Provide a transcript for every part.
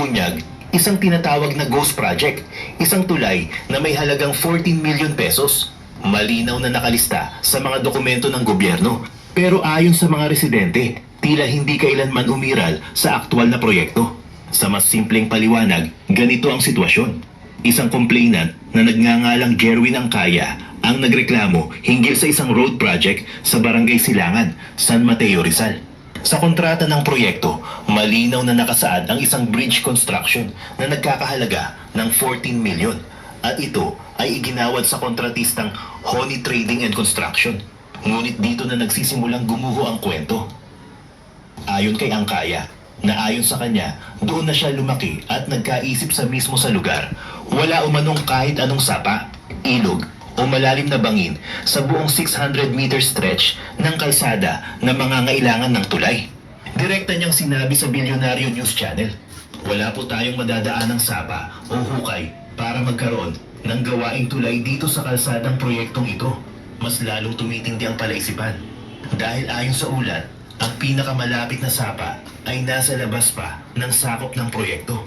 Bunyag, isang tinatawag na ghost project, isang tulay na may halagang 14 million pesos. Malinaw na nakalista sa mga dokumento ng gobyerno. Pero ayon sa mga residente, tila hindi kailanman umiral sa aktwal na proyekto. Sa mas simpleng paliwanag, ganito ang sitwasyon. Isang complainant na nagngangalang Jerwin Angkaya ang nagreklamo hinggil sa isang road project sa Barangay Silangan, San Mateo, Rizal. Sa kontrata ng proyekto, malinaw na nakasaad ang isang bridge construction na nagkakahalaga ng 14 million. At ito ay iginawad sa kontratistang Honey Trading and Construction. Ngunit dito na nagsisimulang gumuho ang kwento. Ayon kay Angkaya, na ayon sa kanya, doon na siya lumaki at nagkaisip sa mismo sa lugar. Wala umanong kahit anong sapa, ilog o malalim na bangin sa buong 600-meter stretch ng kalsada na mangangailangan ng tulay. Direkta niyang sinabi sa Bilyonaryo News Channel, wala po tayong madadaan ng sapa o hukay para magkaroon ng gawaing tulay dito sa kalsadang proyektong ito. Mas lalong tumitindi ang palaisipan. Dahil ayon sa ulat, ang pinakamalapit na sapa ay nasa labas pa ng sakop ng proyekto.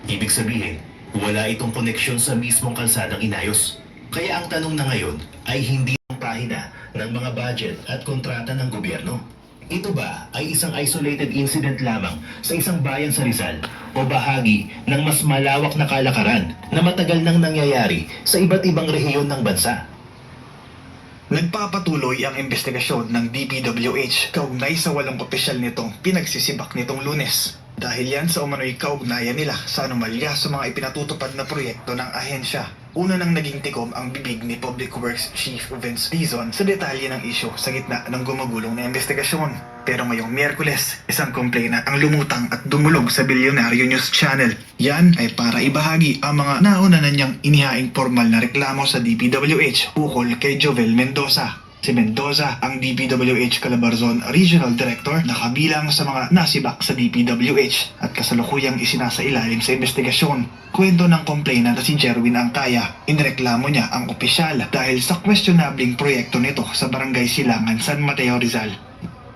Ibig sabihin, wala itong koneksyon sa mismong kalsadang inayos. Kaya ang tanong na ngayon ay hindi ang pahina ng mga budget at kontrata ng gobyerno. Ito ba ay isang isolated incident lamang sa isang bayan sa Rizal o bahagi ng mas malawak na kalakaran na matagal nang nangyayari sa iba't ibang rehiyon ng bansa? Nagpapatuloy ang investigasyon ng DPWH kaugnay sa walang opisyal nitong pinagsisibak nitong Lunes. Dahil yan sa umano'y kaugnayan nila sa anomalya sa mga ipinatutupad na proyekto ng ahensya. Una nang naging tikom ang bibig ni Public Works Chief Vince Dizon sa detalye ng isyu sa gitna ng gumagulong na investigasyon. Pero ngayong Miyerkules, isang complainant ang lumutang at dumulog sa Bilyonaryo News Channel. Yan ay para ibahagi ang mga nauna na niyang inihaing formal na reklamo sa DPWH ukol kay Jovel Mendoza. Si Mendoza ang DPWH Calabarzon Regional Director na kabilang sa mga nasibak sa DPWH at kasalukuyang isinasailalim sa investigasyon. Kwento ng complainant na si Jerwin Angkaya, inireklamo niya ang opisyal dahil sa questionabling proyekto nito sa Barangay Silangan, San Mateo, Rizal.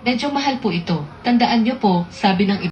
Medyo mahal po ito. Tandaan niyo po, sabi ng